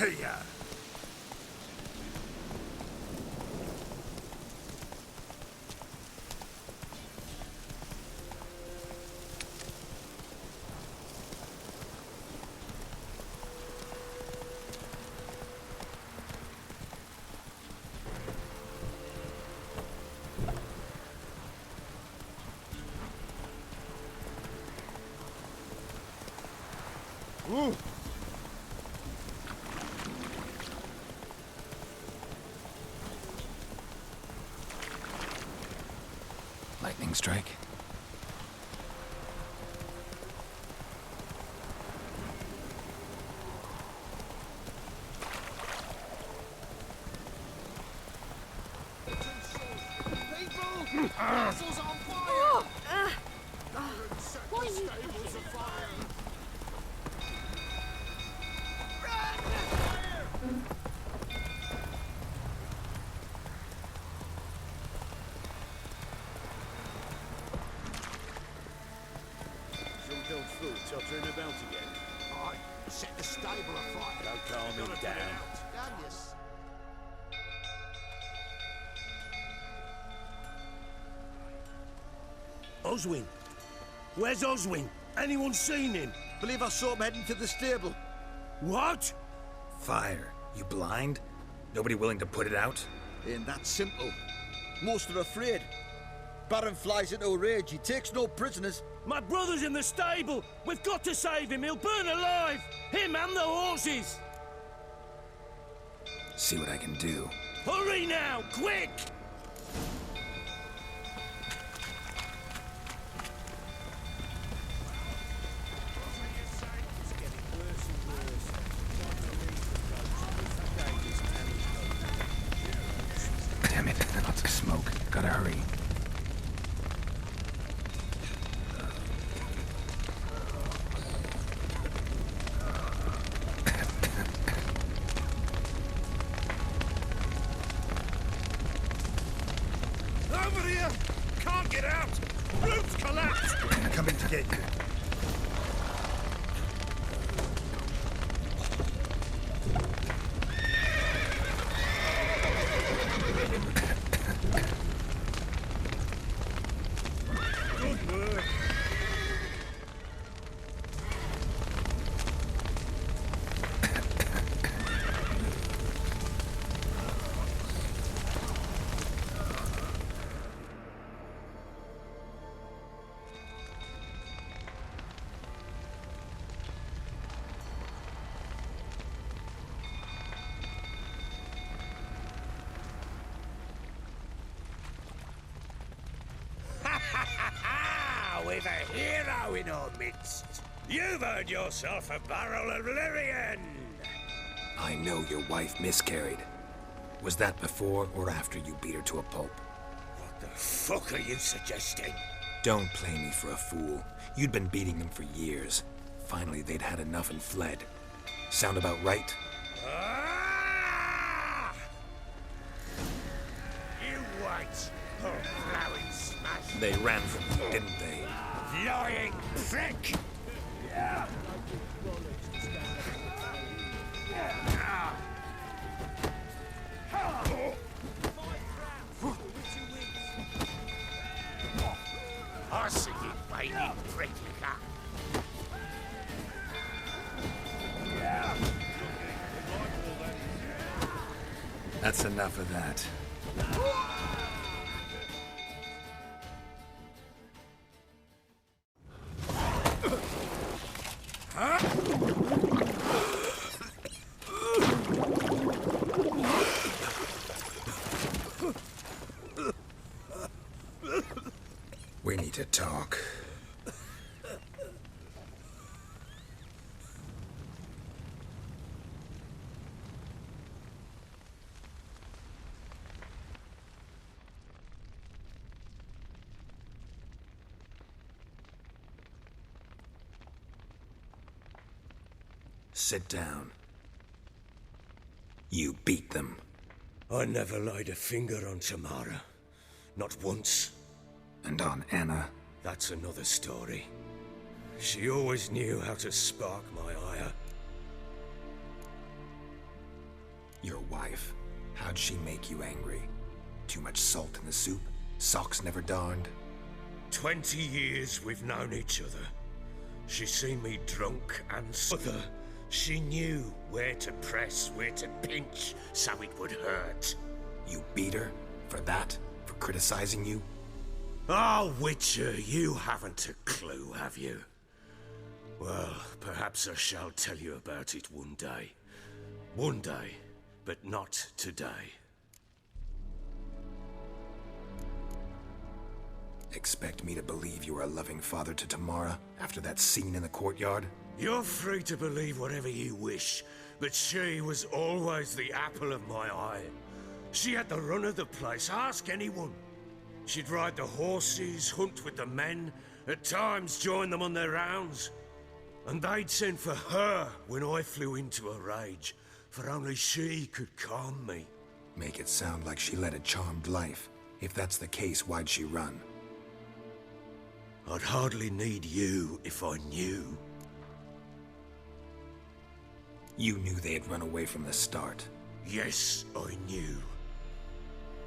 Yeah. Ooh. Lightning strike. People! Castle's on fire! What are you doing? Don't fool, tottering about again. I set the stable afire. Don't calm him down. Damn yes. Oswin? Where's Oswin? Anyone seen him? Believe I saw him heading to the stable. What? Fire. You blind? Nobody willing to put it out? Ain't that simple. Most are afraid. Baron flies into a rage. He takes no prisoners. My brother's in the stable! We've got to save him! He'll burn alive! Him and the horses! See what I can do. Hurry now! Quick! Damn it, lots of smoke. Gotta hurry. Over here! Can't get out! Roof's collapsed! Coming to get you. Good work! We've a hero in our midst. You've earned yourself a barrel of Lyrian. I know your wife miscarried. Was that before or after you beat her to a pulp? What the fuck are you suggesting? Don't play me for a fool. You'd been beating them for years. Finally, they'd had enough and fled. Sound about right? Ah! You wait, or flowing smash. They ran from you, didn't they? Lying prick! I see you fighting prick. That's enough of that. We need to talk. Sit down. You beat them. I never laid a finger on Tamara. Not once. And on Anna. That's another story. She always knew how to spark my ire. Your wife. How'd she make you angry? Too much salt in the soup? Socks never darned? 20 years we've known each other. She's seen me drunk and other. She knew where to press, where to pinch, so it would hurt. You beat her? For that? For criticizing you? Oh, Witcher, you haven't a clue, have you? Well, perhaps I shall tell you about it one day. One day, but not today. Expect me to believe you were a loving father to Tamara after that scene in the courtyard? You're free to believe whatever you wish, but she was always the apple of my eye. She had the run of the place, ask anyone. She'd ride the horses, hunt with the men, at times join them on their rounds. And they'd send for her when I flew into a rage, for only she could calm me. Make it sound like she led a charmed life. If that's the case, why'd she run? I'd hardly need you if I knew. You knew they had run away from the start. Yes, I knew.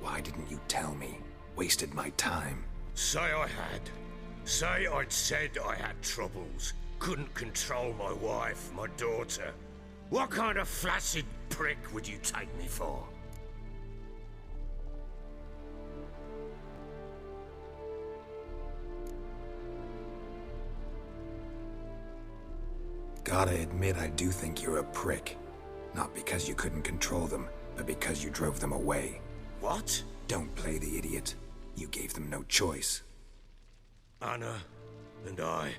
Why didn't you tell me? Wasted my time. Say I had. Say I'd said I had troubles. Couldn't control my wife, my daughter. What kind of flaccid prick would you take me for? Gotta admit, I do think you're a prick. Not because you couldn't control them, but because you drove them away. What? Don't play the idiot. You gave them no choice. Anna and I...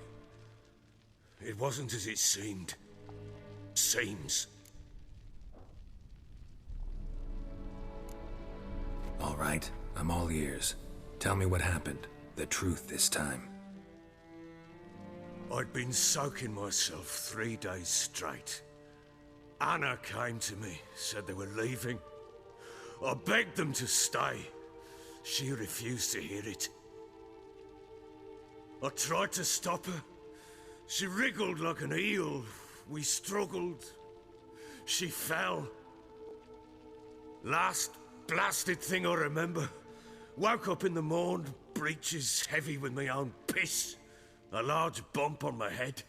It wasn't as it seemed. Seems. All right, I'm all ears. Tell me what happened. The truth this time. I'd been soaking myself 3 days straight. Anna came to me, said they were leaving. I begged them to stay. She refused to hear it. I tried to stop her. She wriggled like an eel. We struggled. She fell. Last blasted thing I remember. Woke up in the morn, breeches heavy with my own piss. A large bump on my head.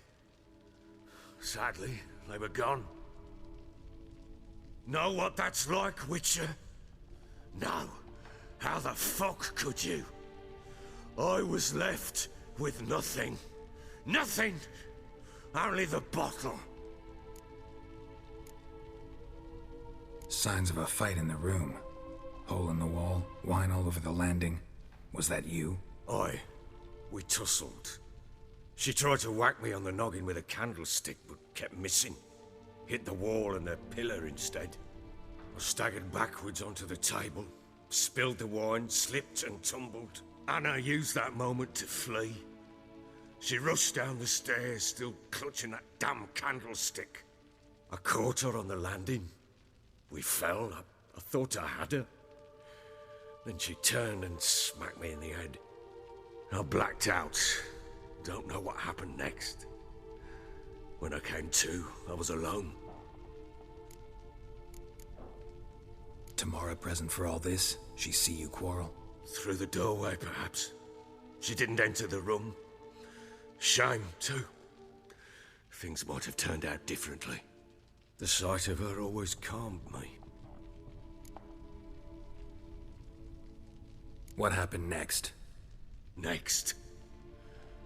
Sadly, they were gone. Know what that's like, Witcher? No. How the fuck could you? I was left with nothing. Nothing! Only the bottle. Signs of a fight in the room. Hole in the wall, wine all over the landing. Was that you? Aye. We tussled. She tried to whack me on the noggin with a candlestick, but kept missing. Hit the wall and a pillar instead. I staggered backwards onto the table, spilled the wine, slipped and tumbled. Anna used that moment to flee. She rushed down the stairs, still clutching that damn candlestick. I caught her on the landing. We fell. I thought I had her. Then she turned and smacked me in the head. I blacked out. Don't know what happened next. When I came to, I was alone. Tamara present for all this? She see you quarrel? Through the doorway, perhaps. She didn't enter the room. Shame, too. Things might have turned out differently. The sight of her always calmed me. What happened next? Next,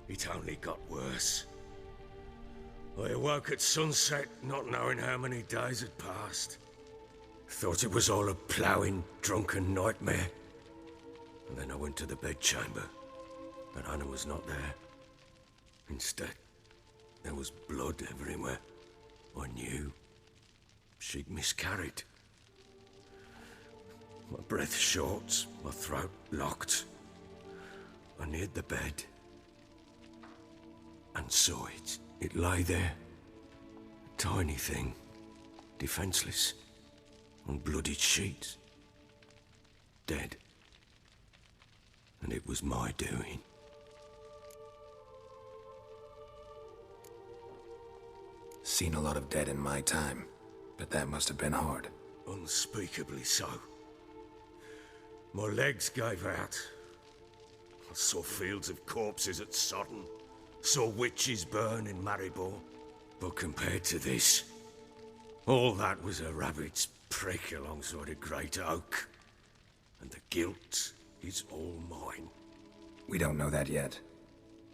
it only got worse. I awoke at sunset, not knowing how many days had passed. Thought it was all a ploughing, drunken nightmare. And then I went to the bedchamber, but Anna was not there. Instead, there was blood everywhere. I knew she'd miscarried. My breath short, my throat locked. I neared the bed and saw it. It lay there, a tiny thing, defenseless, on bloodied sheets, dead. And it was my doing. Seen a lot of dead in my time, but that must have been hard. Unspeakably so. My legs gave out. I saw fields of corpses at Sodden. Saw witches burn in Maribor. But compared to this, all that was a rabbit's prick alongside a great oak. And the guilt is all mine. We don't know that yet.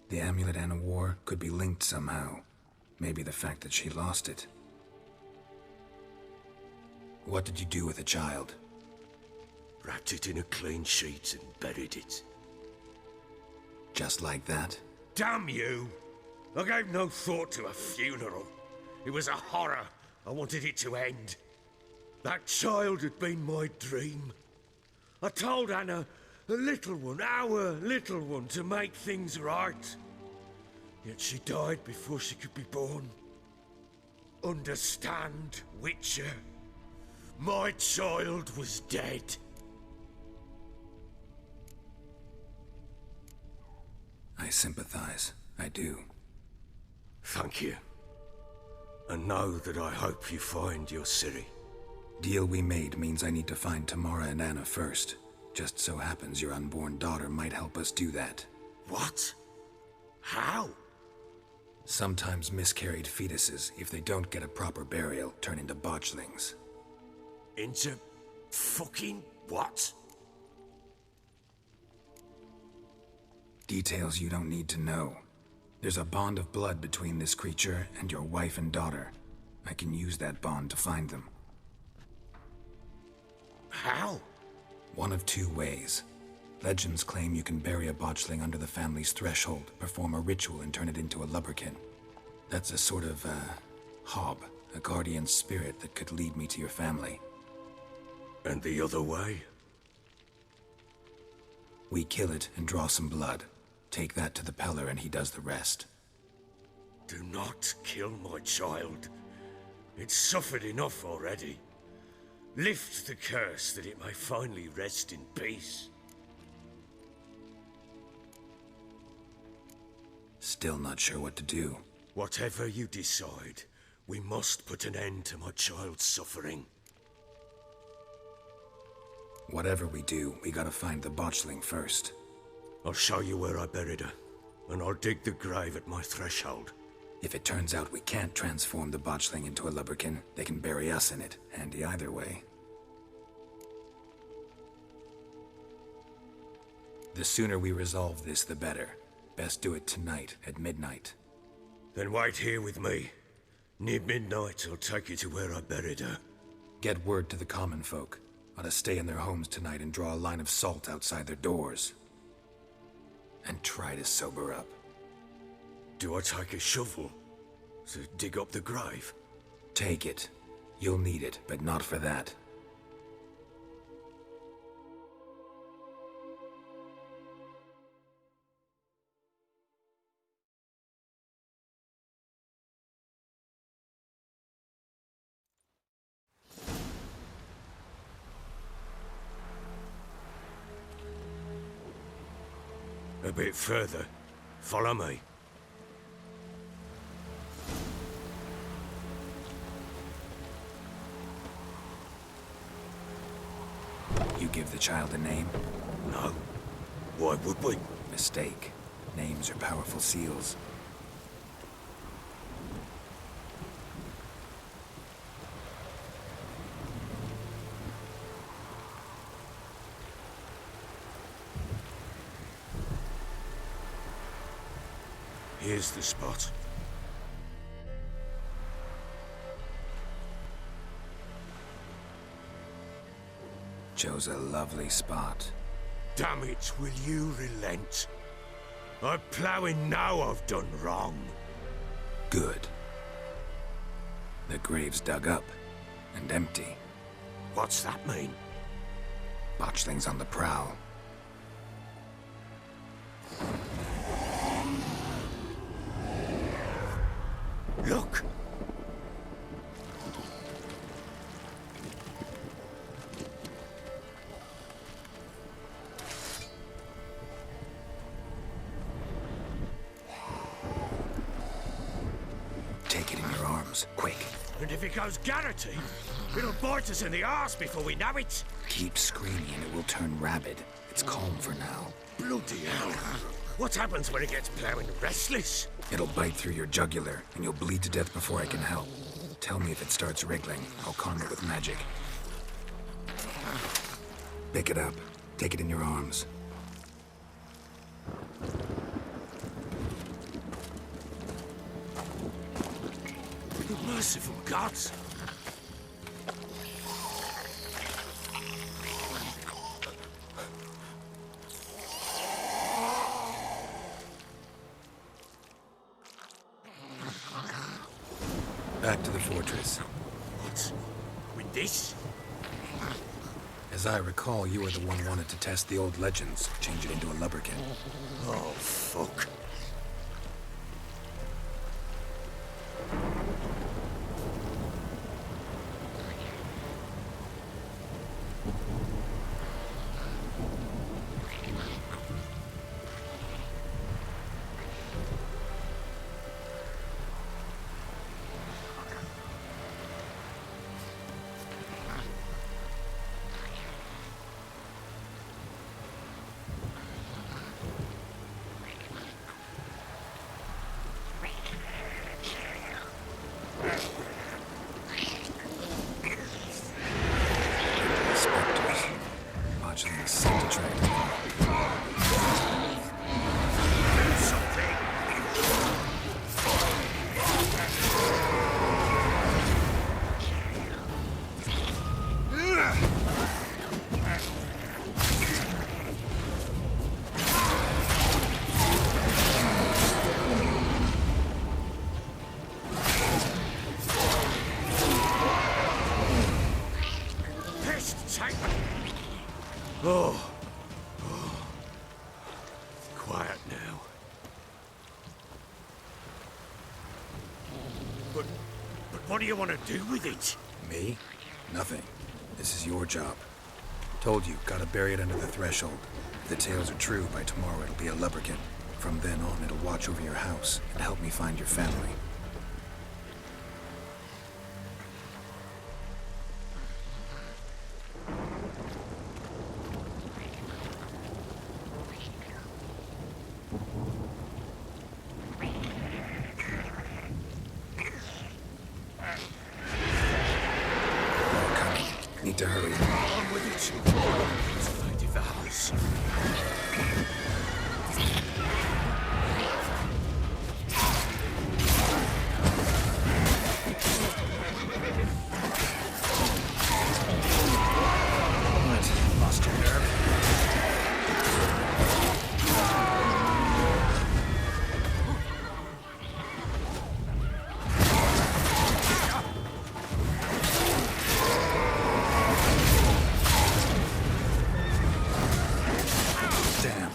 The amulet and a war could be linked somehow. Maybe the fact that she lost it. What did you do with the child? Wrapped it in a clean sheet and buried it. Just like that? Damn you! I gave no thought to a funeral. It was a horror. I wanted it to end. That child had been my dream. I told Anna, the little one, our little one, to make things right. Yet she died before she could be born. Understand, Witcher? My child was dead. I sympathize. I do. Thank you. And know that I hope you find your Ciri. Deal we made means I need to find Tamara and Anna first. Just so happens your unborn daughter might help us do that. What? How? Sometimes miscarried fetuses, if they don't get a proper burial, turn into botchlings. Into fucking what? Details you don't need to know. There's a bond of blood between this creature and your wife and daughter. I can use that bond to find them. How? One of two ways. Legends claim you can bury a botchling under the family's threshold, perform a ritual, and turn it into a lubberkin. That's a sort of, hob, a guardian spirit that could lead me to your family. And the other way? We kill it and draw some blood. Take that to the Peller and he does the rest. Do not kill my child. It's suffered enough already. Lift the curse that it may finally rest in peace. Still not sure what to do. Whatever you decide, we must put an end to my child's suffering. Whatever we do, we gotta find the botchling first. I'll show you where I buried her, and I'll dig the grave at my threshold. If it turns out we can't transform the botchling into a lubberkin, they can bury us in it. Handy either way. The sooner we resolve this, the better. Best do it tonight, at midnight. Then wait here with me. Near midnight, I'll take you to where I buried her. Get word to the common folk. Ought to stay in their homes tonight and draw a line of salt outside their doors. And try to sober up. Do I take a shovel to dig up the grave? Take it. You'll need it, but not for that. A bit further. Follow me. You give the child a name? No. Why would we? Mistake. Names are powerful seals. Here's the spot. Chose a lovely spot. Damn it, will you relent? I'm ploughing now I've done wrong. Good. The grave's dug up and empty. What's that mean? Botchling's on the prowl. Look! Take it in your arms, quick. And if it goes Garrity, it'll bite us in the arse before we know it. Keep screaming and it will turn rabid. It's calm for now. Bloody hell. What happens when it gets plowing restless? It'll bite through your jugular, and you'll bleed to death before I can help. Tell me if it starts wriggling. I'll calm it with magic. Pick it up. Take it in your arms. Merciful gods! Back to the fortress. What? With this? As I recall, you were the one wanted to test the old legends, change it into a lubberkin. Oh, fuck. Spectres. Botchlings seem to track them. Oh. Quiet now. But what do you want to do with it? Me? Nothing. This is your job. Told you, gotta bury it under the threshold. If the tales are true, by tomorrow it'll be a lubberkin. From then on, it'll watch over your house and help me find your family. Need to hurry. On with it. It's like devours. What? Lost your nerve? Damn.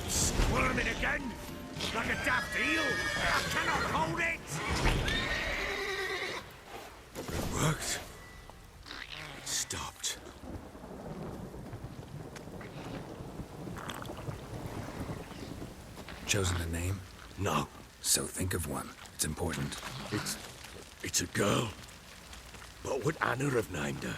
Squirming again? Like a daft eel? I cannot hold it! It worked. It stopped. Chosen a name? No, So think of one. It's important. it's a girl. What would Anna have named her?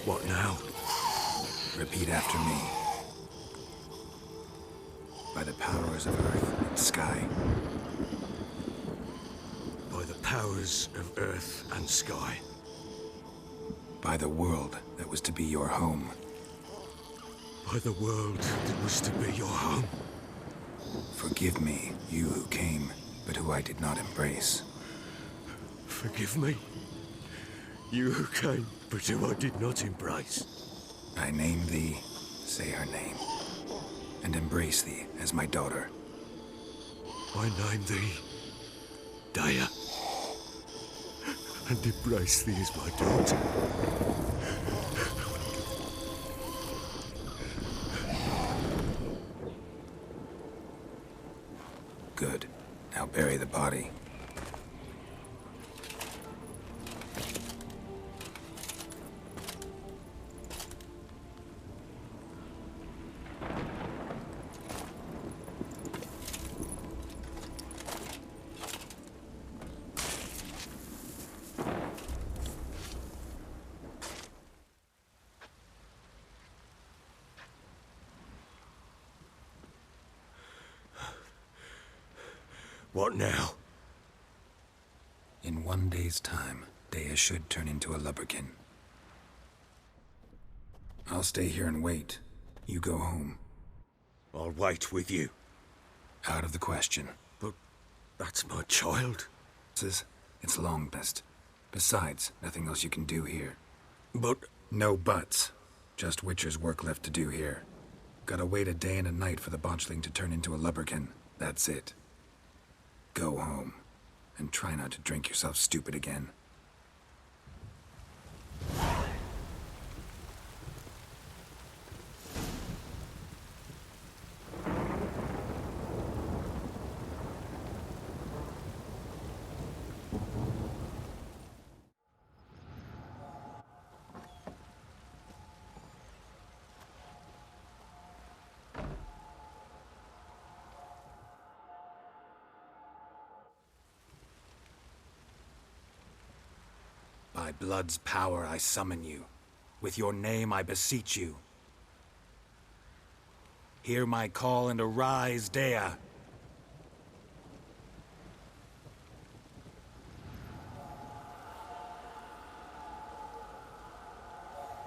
What now? Repeat after me. By the powers of earth and sky. By the powers of earth and sky. By the world that was to be your home. By the world that was to be your home. Forgive me, you who came, but who I did not embrace. Forgive me. You who came, but who I did not embrace. I name thee, say her name, and embrace thee as my daughter. I name thee Dea, and embrace thee as my daughter. Good. Now bury the body. What now? In 1 day's time, Dea should turn into a lubberkin. I'll stay here and wait. You go home. I'll wait with you. Out of the question. But that's my child. It's long best. Besides, nothing else you can do here. But... No buts. Just Witcher's work left to do here. Gotta wait a day and a night for the botchling to turn into a lubberkin. That's it. Go home. And try not to drink yourself stupid again. By blood's power I summon you. With your name I beseech you. Hear my call and arise, Dea.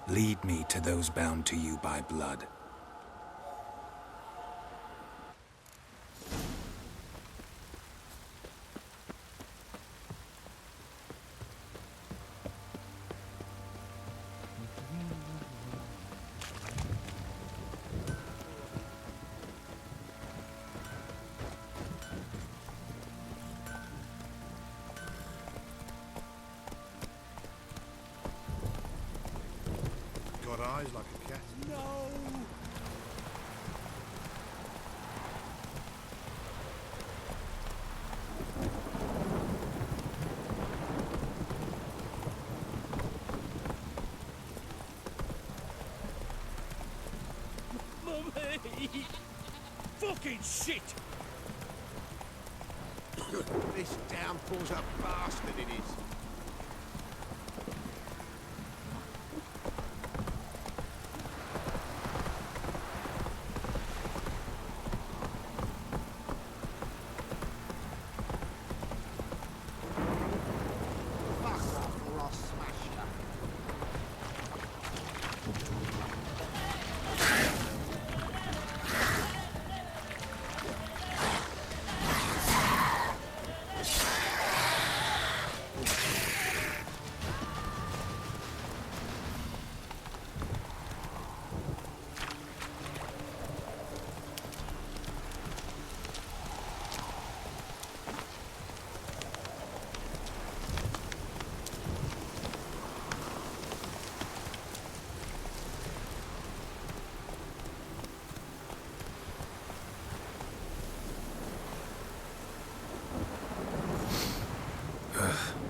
Lead me to those bound to you by blood. Got eyes like a cat. No! Mummy! Fucking shit! This downpour's a bastard, it is. Fuck off or I'll smash you.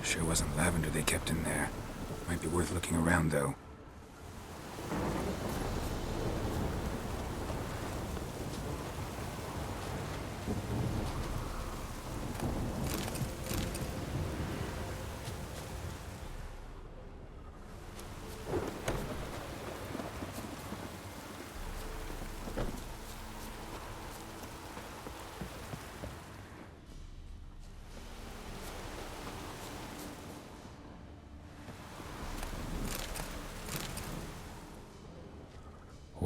Sure wasn't lavender they kept in there. Might be worth looking around, though.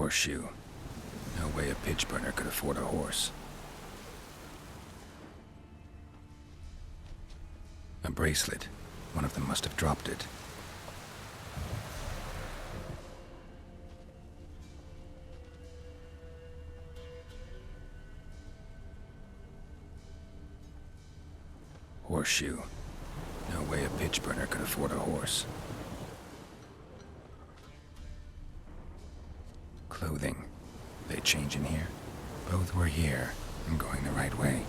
Horseshoe. No way a pitch burner could afford a horse. A bracelet. One of them must have dropped it. Horseshoe. No way a pitch burner could afford a horse. Clothing. They change in here? Both were here. I'm going the right way.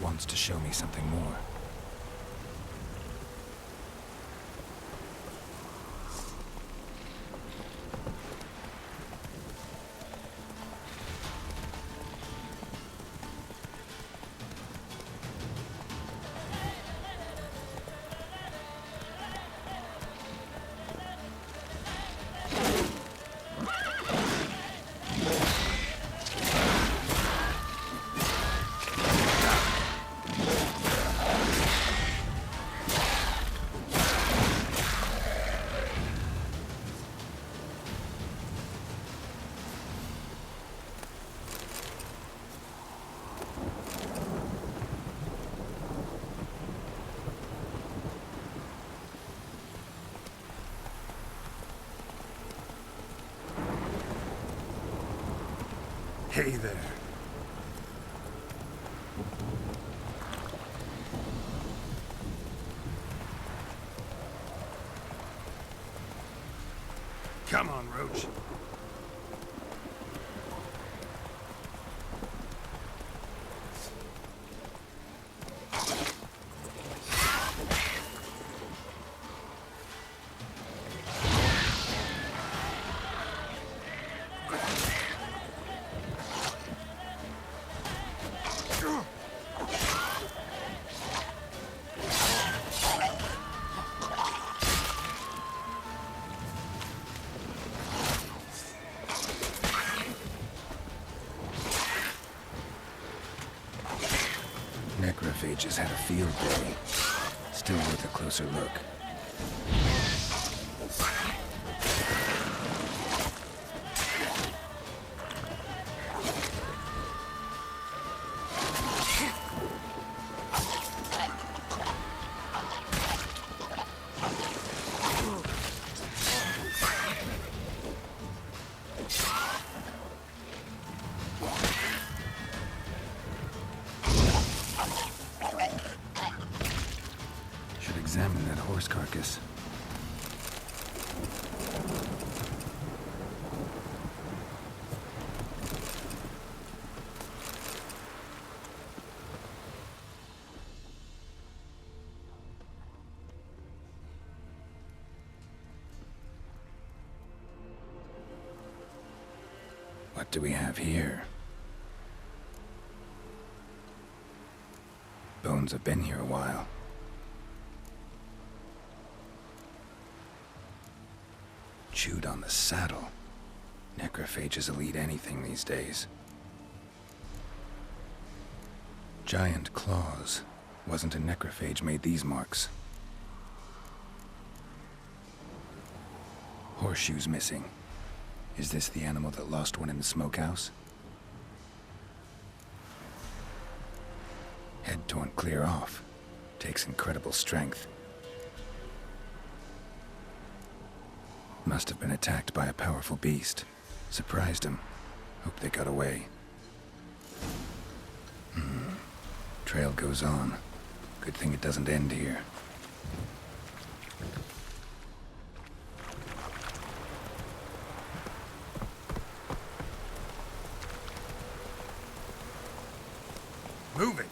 Wants to show me something more. Hey there. Come on, Roach. Necrophages had a field day. Still worth a closer look. Examine that horse carcass. What do we have here? Bones have been here a while. Chewed on the saddle. Necrophages will eat anything these days. Giant claws. Wasn't a necrophage made these marks. Horseshoes missing. Is this the animal that lost one in the smokehouse? Head torn clear off. Takes incredible strength. Must have been attacked by a powerful beast. Surprised him. Hope they got away. Trail goes on. Good thing it doesn't end here. Move it!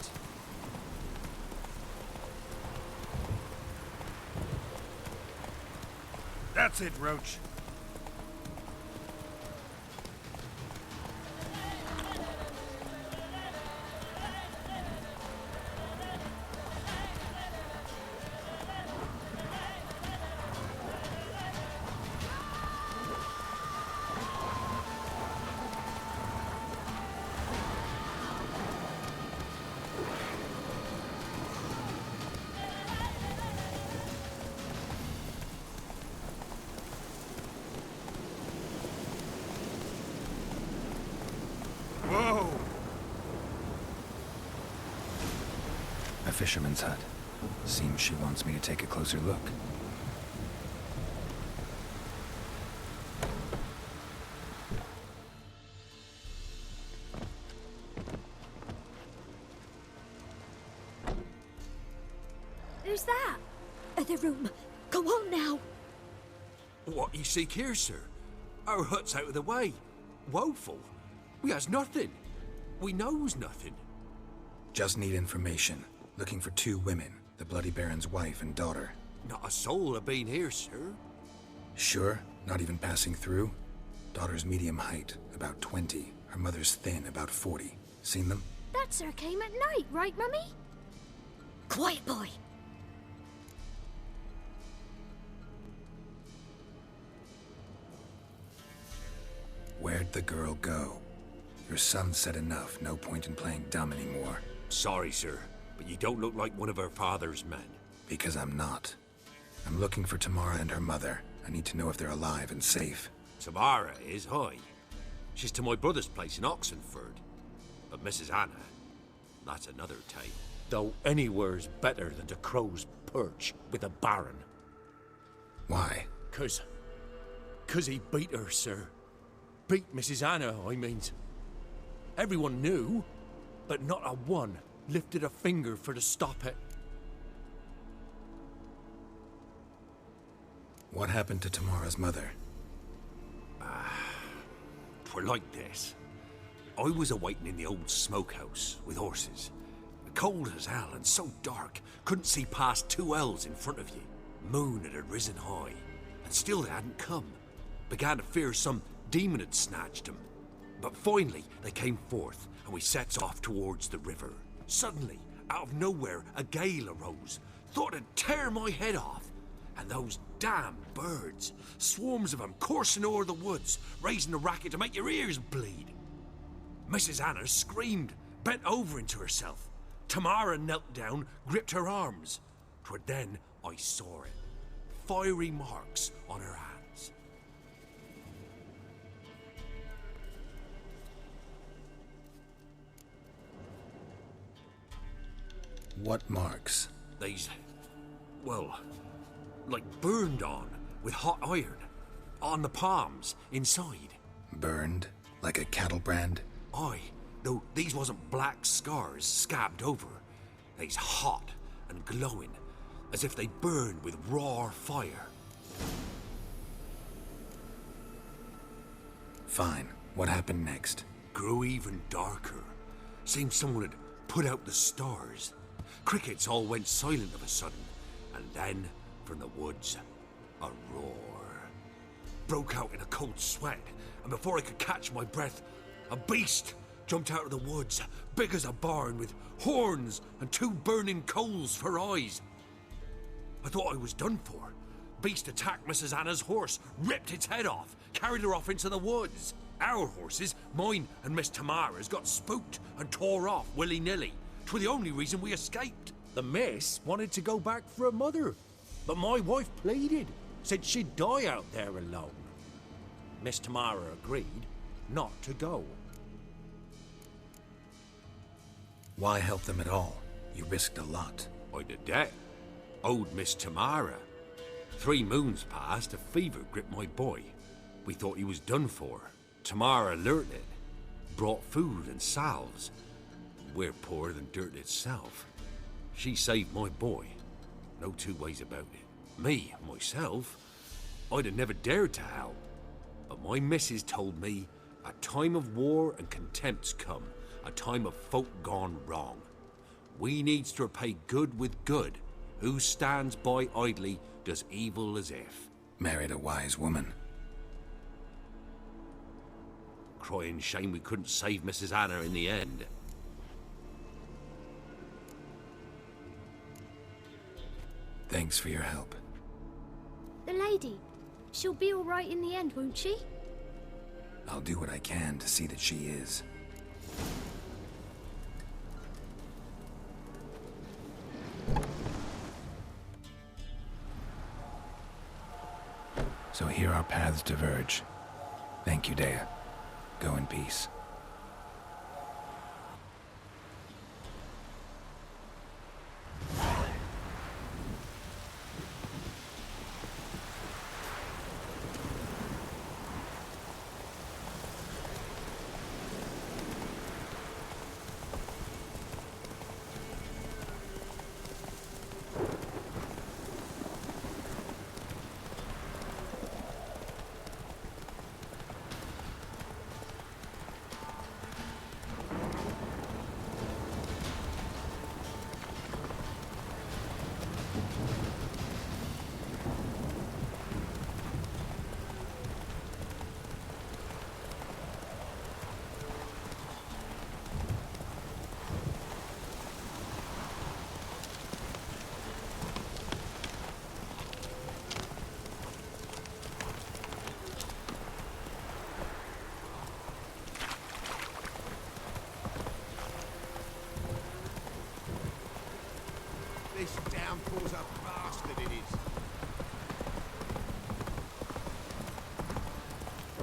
That's it, Roach. fisherman's hut. Seems she wants me to take a closer look. Who's that? Other room. Go on now. What you seek here, sir? Our hut's out of the way. Woeful. We has nothing. We knows nothing. Just need information. Looking for 2 women, the Bloody Baron's wife and daughter. Not a soul have been here, sir. Sure? Not even passing through? Daughter's medium height, about 20. Her mother's thin, about 40. Seen them? That sir came at night, right, Mummy? Quiet, boy. Where'd the girl go? Your son said enough, no point in playing dumb anymore. Sorry, sir, but you don't look like one of our father's men. Because I'm not. I'm looking for Tamara and her mother. I need to know if they're alive and safe. Tamara is high. She's to my brother's place in Oxenford. But Mrs. Anna, that's another tale. Though anywhere's better than the Crow's Perch with a Baron. Why? Cause he beat her, sir. Beat Mrs. Anna, I mean. Everyone knew, but not a one lifted a finger for to stop it. What happened to Tamara's mother? Twere like this. I was awaiting in the old smokehouse with horses. Cold as hell and so dark, couldn't see past 2 ells in front of you. Moon had risen high, and still they hadn't come. Began to fear some demon had snatched them. But finally, they came forth, and we sets off towards the river. Suddenly, out of nowhere, a gale arose. Thought it'd tear my head off. And those damn birds, swarms of them coursing o'er the woods, raising a racket to make your ears bleed. Mrs. Anna screamed, bent over into herself. Tamara knelt down, gripped her arms. 'Twere then I saw it. Fiery marks on her hands. What marks? These, well, like burned on with hot iron. On the palms, inside. Burned? Like a cattle brand? Aye, though these wasn't black scars scabbed over. They's hot and glowing, as if they burned with raw fire. Fine. What happened next? Grew even darker. Seemed someone had put out the stars. Crickets all went silent of a sudden, and then, from the woods, a roar. Broke out in a cold sweat, and before I could catch my breath, a beast jumped out of the woods, big as a barn, with horns and 2 burning coals for eyes. I thought I was done for. Beast attacked Mrs. Anna's horse, ripped its head off, carried her off into the woods. Our horses, mine and Miss Tamara's, got spooked and tore off willy-nilly. 'Twere the only reason we escaped. The miss wanted to go back for her mother, but my wife pleaded, said she'd die out there alone. Miss Tamara agreed not to go. Why help them at all? You risked a lot. I'd a debt. Owed Miss Tamara. 3 moons passed, a fever gripped my boy. We thought he was done for. Tamara learnt it. Brought food and salves. We're poorer than dirt itself. She saved my boy. No 2 ways about it. Me, myself, I'd have never dared to help. But my missus told me a time of war and contempt's come. A time of folk gone wrong. We needs to repay good with good. Who stands by idly does evil as if. Married a wise woman. Crying shame we couldn't save Mrs. Anna in the end. Thanks for your help. The lady. She'll be all right in the end, won't she? I'll do what I can to see that she is. So here our paths diverge. Thank you, Dea. Go in peace.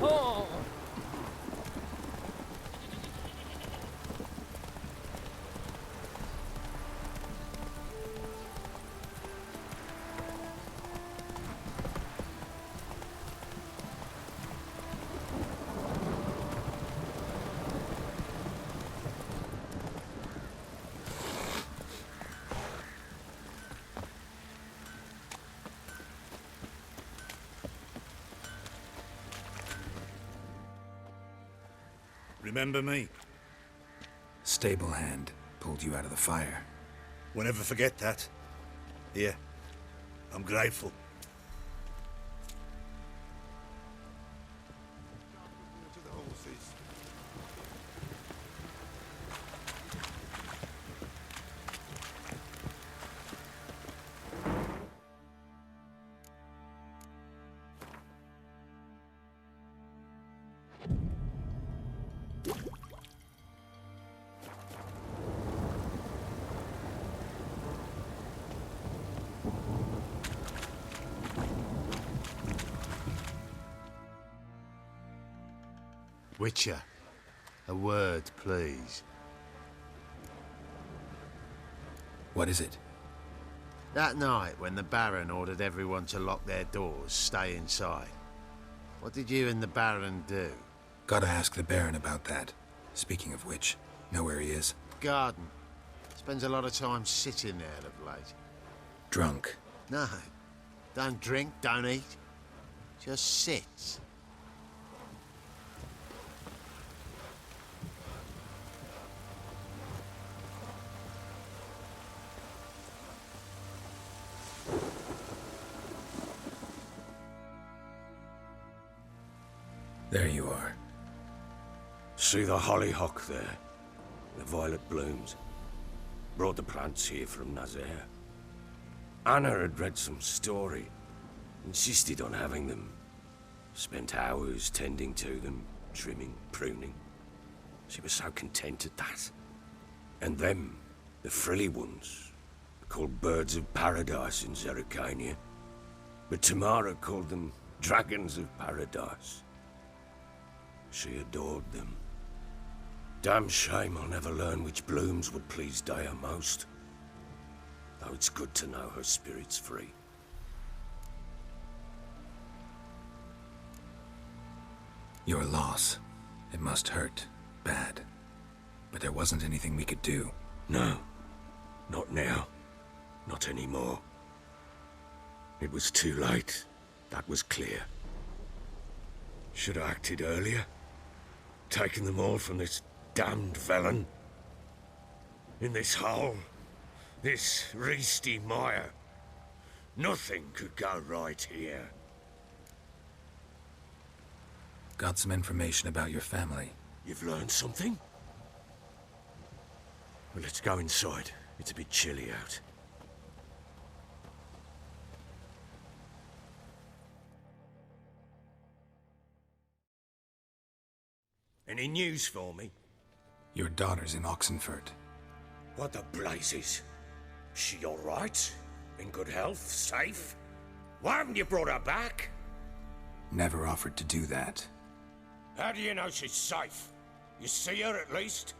Oh. Remember me? Stable hand pulled you out of the fire. Won't ever forget that. Here, I'm grateful. To the horses. Witcher, a word, please. What is it? That night when the Baron ordered everyone to lock their doors, stay inside. What did you and the Baron do? Gotta ask the Baron about that. Speaking of which, know where he is? Garden. Spends a lot of time sitting there of late. Drunk. No. Don't drink, don't eat. Just sits. There you are. See the hollyhock there? The violet blooms. Brought the plants here from Nazaire. Anna had read some story. Insisted on having them. Spent hours tending to them, trimming, pruning. She was so content at that. And them, the frilly ones, called birds of paradise in Zerrikania. But Tamara called them dragons of paradise. She adored them. Damn shame I'll never learn which blooms would please Daya most. Though it's good to know her spirit's free. Your loss. It must hurt. Bad. But there wasn't anything we could do. No. Not now. Not anymore. It was too late. That was clear. Should have acted earlier. Taken them all from this damned Velen. In this hole. This Reesty mire. Nothing could go right here. Got some information about your family. You've learned something? Well, let's go inside. It's a bit chilly out. Any news for me? Your daughter's in Oxenfurt. What the blazes? She all right? In good health? Safe? Why haven't you brought her back? Never offered to do that. How do you know she's safe? You see her at least?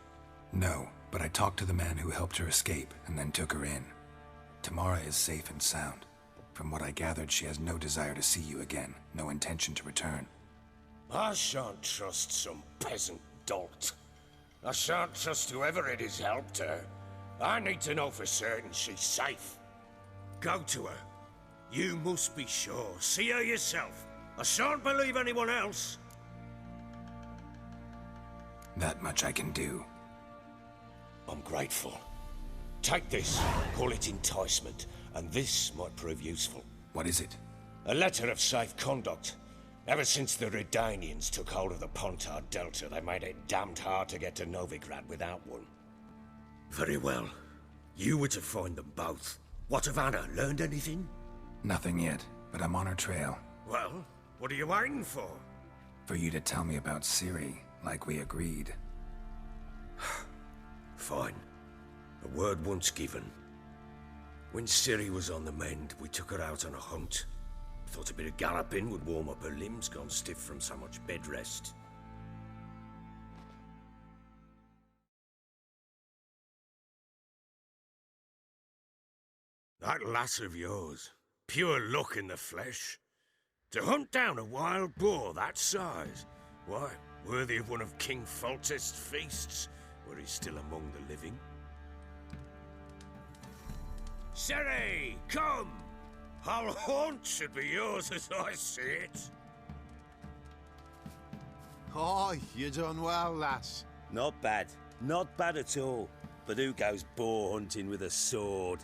No, but I talked to the man who helped her escape and then took her in. Tamara is safe and sound. From what I gathered, she has no desire to see you again, no intention to return. I shan't trust some peasant dolt. I shan't trust whoever it is helped her. I need to know for certain she's safe. Go to her. You must be sure. See her yourself. I shan't believe anyone else. That much I can do. I'm grateful. Take this. Call it enticement. And this might prove useful. What is it? A letter of safe conduct. Ever since the Redanians took hold of the Pontard Delta, they made it damned hard to get to Novigrad without one. Very well. You were to find them both. What of Anna? Learned anything? Nothing yet, but I'm on her trail. Well, what are you waiting for? For you to tell me about Ciri, like we agreed. Fine. A word once given. When Ciri was on the mend, we took her out on a hunt. Thought a bit of galloping would warm up her limbs, gone stiff from so much bed rest. That lass of yours, pure luck in the flesh. To hunt down a wild boar that size, why, worthy of one of King Foltest's feasts, were he still among the living. Sere, come! Our haunt should be yours as I see it. Oh, you done well, lass. Not bad. Not bad at all. But who goes boar hunting with a sword?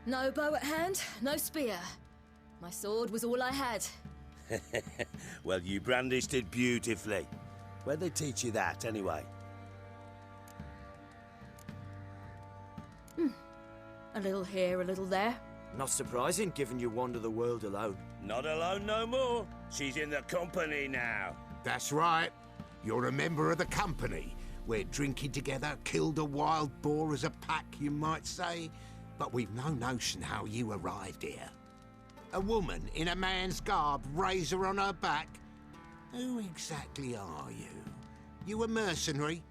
No bow at hand, no spear. My sword was all I had. Well, you brandished it beautifully. Where'd they teach you that, anyway? A little here, a little there. Not surprising, given you wander the world alone. Not alone no more. She's in the company now. That's right. You're a member of the company. We're drinking together, killed a wild boar as a pack, you might say. But we've no notion how you arrived here. A woman in a man's garb, razor on her back. Who exactly are you? You a mercenary?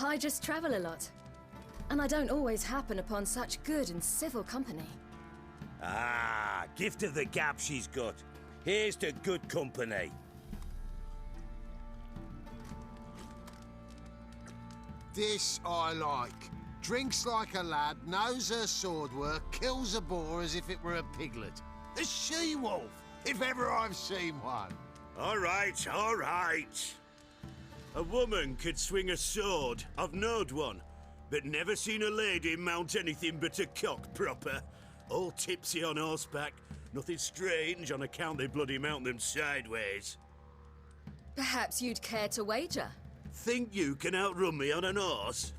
I just travel a lot. And I don't always happen upon such good and civil company. Ah, gift of the gab she's got. Here's to good company. This I like. Drinks like a lad, knows her sword work, kills a boar as if it were a piglet. A she-wolf, if ever I've seen one. All right, all right. A woman could swing a sword. I've knowed one, but never seen a lady mount anything but a cock proper. All tipsy on horseback. Nothing strange on account they bloody mount them sideways. Perhaps you'd care to wager? Think you can outrun me on an horse?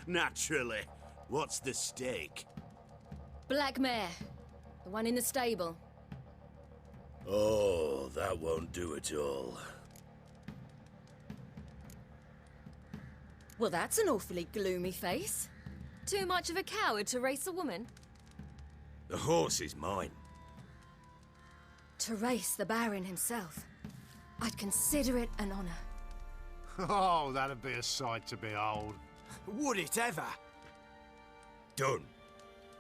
Naturally. What's the stake? Black mare. The one in the stable. Oh, that won't do at all. Well, that's an awfully gloomy face. Too much of a coward to race a woman? The horse is mine. To race the Baron himself. I'd consider it an honor. Oh, that'd be a sight to behold. Would it ever? Done.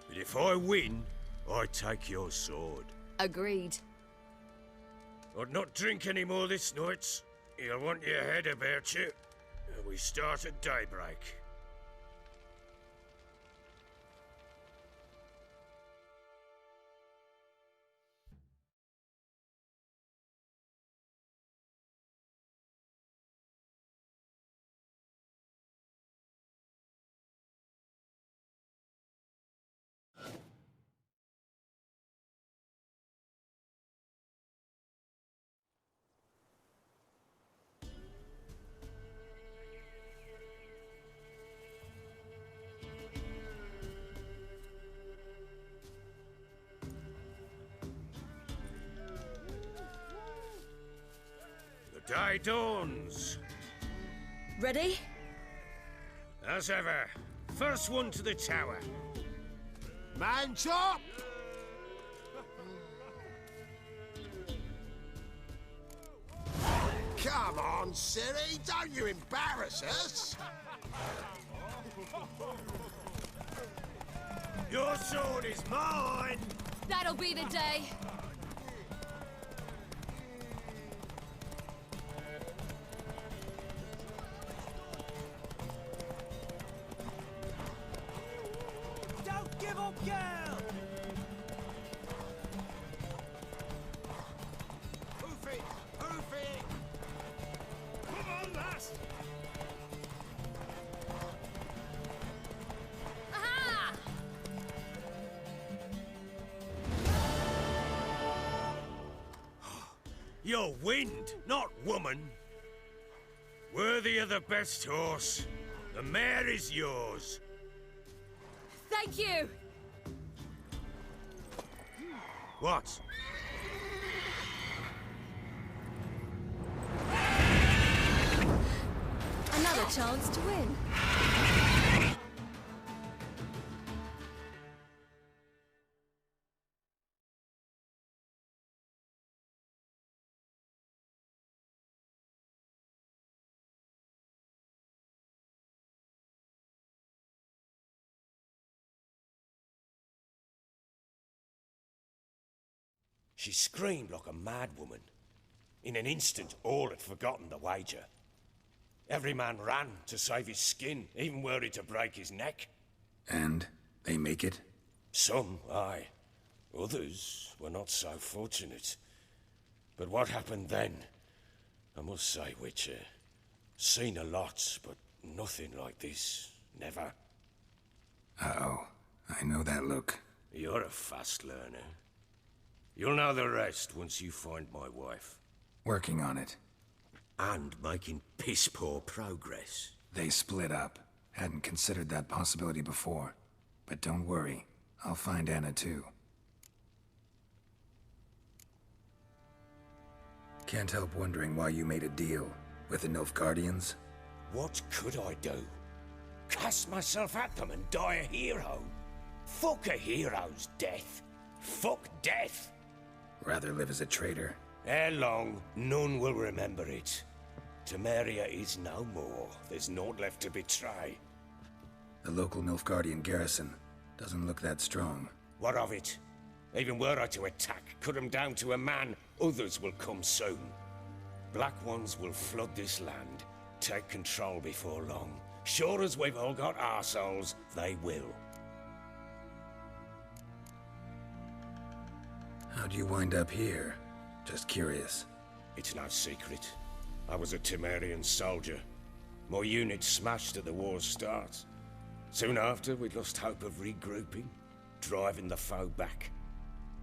But if I win, I take your sword. Agreed. I'd not drink any more this night. You'll want your head about you. We start at daybreak. The day dawns. Ready? As ever. First one to the tower. Man chop! Come on, Siri, don't you embarrass us! Your sword is mine! That'll be the day. Don't give up, girl! Hoof it! Hoof it! Come on, lass! Aha! You're wind, not woman. Worthy of the best horse. The mare is yours. Thank you! What? Another chance to win. She screamed like a mad woman. In an instant, all had forgotten the wager. Every man ran to save his skin, even were it to break his neck. And they make it? Some, aye. Others were not so fortunate. But what happened then? I must say, Witcher, seen a lot, but nothing like this. Never. Uh-oh. I know that look. You're a fast learner. You'll know the rest once you find my wife. Working on it. And making piss-poor progress. They split up. Hadn't considered that possibility before. But don't worry. I'll find Anna too. Can't help wondering why you made a deal with the Nilfgaardians. What could I do? Cast myself at them and die a hero? Fuck a hero's death. Fuck death. Rather live as a traitor. Ere long, none will remember it. Temeria is no more. There's naught left to betray. The local Nilfgaardian garrison doesn't look that strong. What of it? Even were I to attack, cut them down to a man, others will come soon. Black Ones will flood this land, take control before long. Sure as we've all got arseholes, they will. How'd you wind up here? Just curious. It's no secret. I was a Temerian soldier. My unit smashed at the war's start. Soon after, we'd lost hope of regrouping, driving the foe back.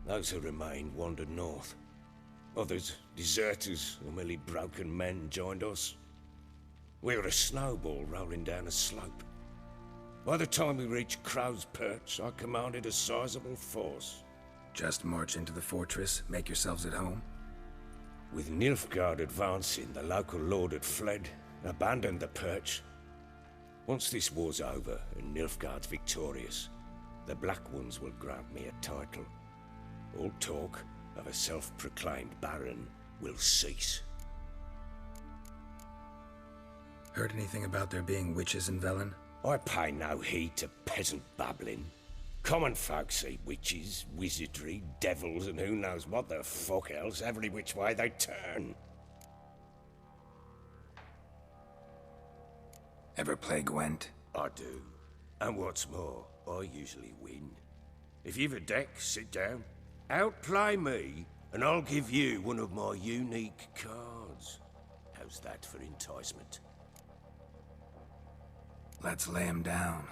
Those who remained wandered north. Others, deserters or merely broken men, joined us. We were a snowball rolling down a slope. By the time we reached Crow's Perch, I commanded a sizable force. Just march into the fortress, make yourselves at home? With Nilfgaard advancing, the local lord had fled, abandoned the Perch. Once this war's over and Nilfgaard's victorious, the Black Ones will grant me a title. All talk of a self-proclaimed Baron will cease. Heard anything about there being witches in Velen? I pay no heed to peasant babbling. Common folk see witches, wizardry, devils, and who knows what the fuck else every which way they turn. Ever play Gwent? I do. And what's more, I usually win. If you've a deck, sit down. Outplay me, and I'll give you one of my unique cards. How's that for enticement? Let's lay him down.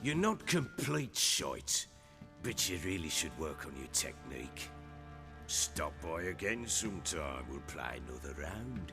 You're not complete shite, but you really should work on your technique. Stop by again sometime, we'll play another round.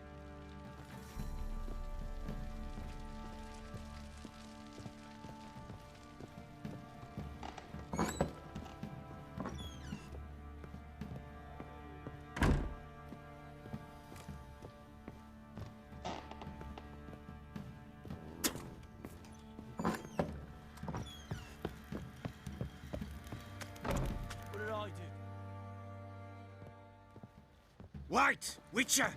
Wait, Witcher!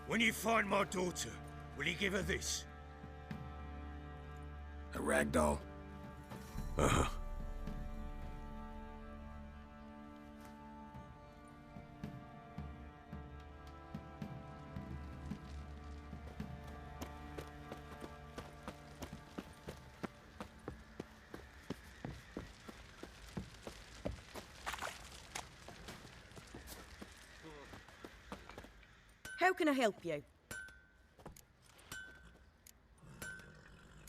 When you find my daughter, will you give her this? A ragdoll? Uh-huh. How can I help you?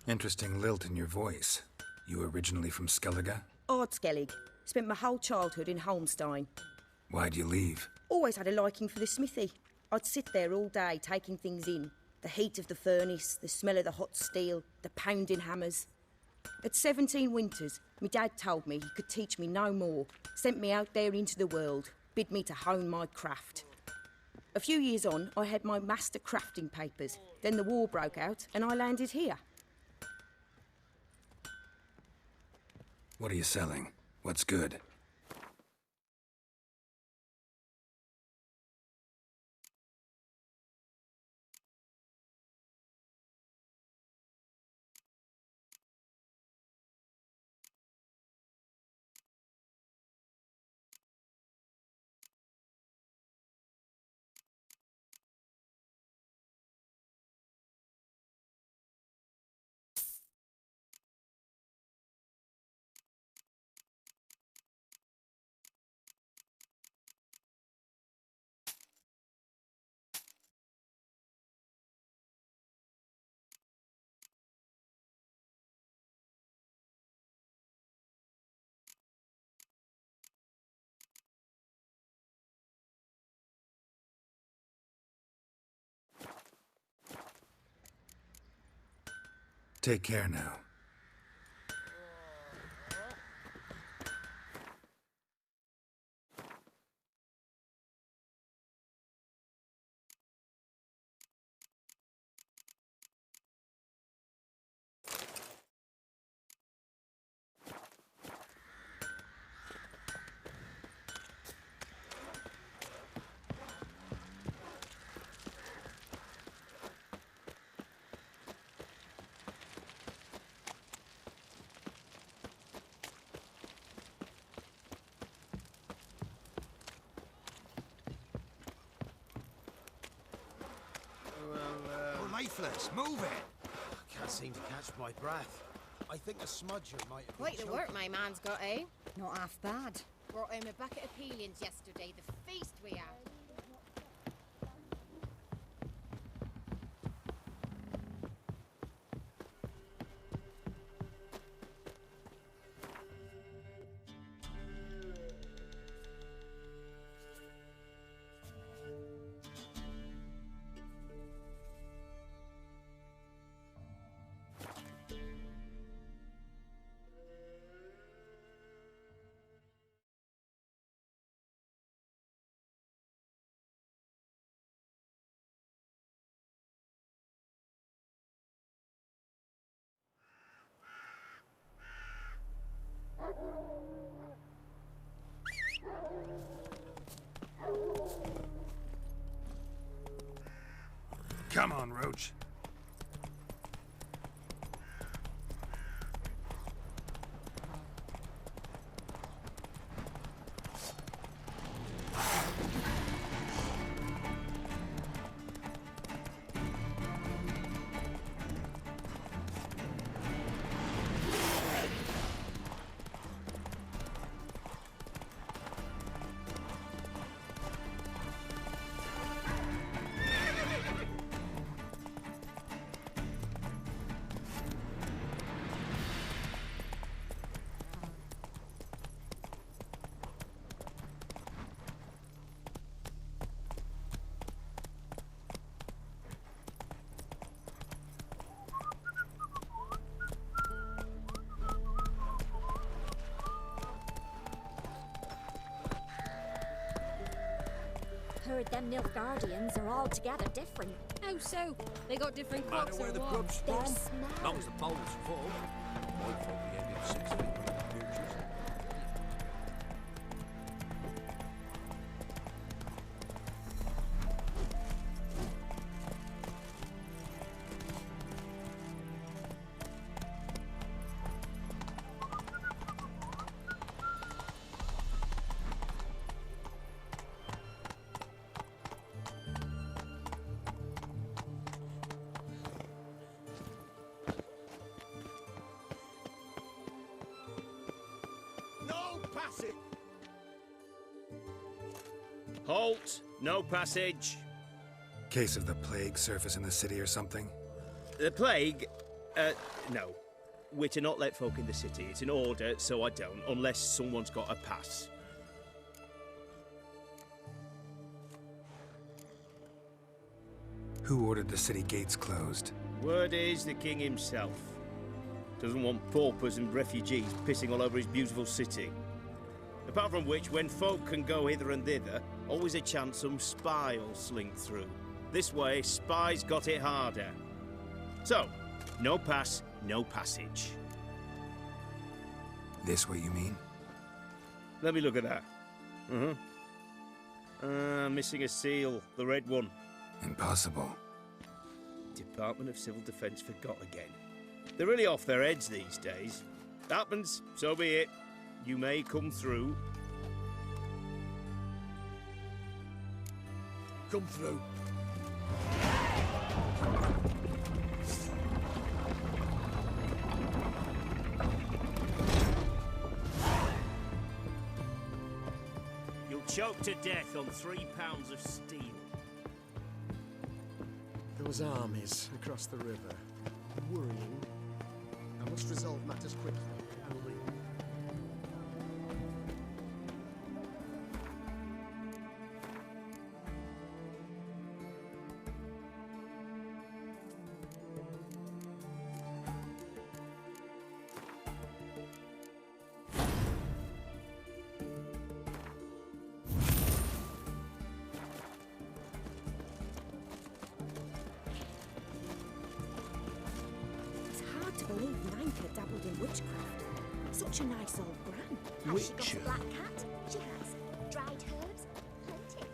Interesting lilt in your voice. You originally from Skellige? Ardskellig. Spent my whole childhood in Holmstein. Why'd you leave? Always had a liking for the smithy. I'd sit there all day taking things in. The heat of the furnace, the smell of the hot steel, the pounding hammers. At 17 winters, my dad told me he could teach me no more. Sent me out there into the world, bid me to hone my craft. A few years on, I had my master crafting papers. Then the war broke out, and I landed here. What are you selling? What's good? Take care now. Lifeless, move it! Can't seem to catch my breath. I think a smudger might have Quite been the choking. work my man's got, eh? Not half bad. Brought him a bucket of peelings yesterday, the feast we had. Come on, Roach. them Nilfgaardians are altogether different. How so? They got different Matter clocks where or the what? grub's Their from, smell. long as the bowl's full. My folk behaved sensibly with the pictures. No passage! Halt! No passage. Case of the plague surface in the city or something? The plague? No. We're to not let folk in the city. It's an order, so I don't, unless someone's got a pass. Who ordered the city gates closed? Word is the king himself. Doesn't want paupers and refugees pissing all over his beautiful city. Apart from which, when folk can go hither and thither, always a chance some spy will slink through. This way, spies got it harder. So, no pass, no passage. This what you mean? Let me look at that. Missing a seal, the red one. Impossible. Department of Civil Defence forgot again. They're really off their heads these days. Happens, so be it. You may come through. Come through. You'll choke to death on 3 pounds of steel. Those armies across the river. Worrying. I must resolve matters quickly. I will leave. It's hard to believe Nanka dabbled in witchcraft. Such a nice old gran. Has she got a black cat? She has. Dried herbs? Plenty.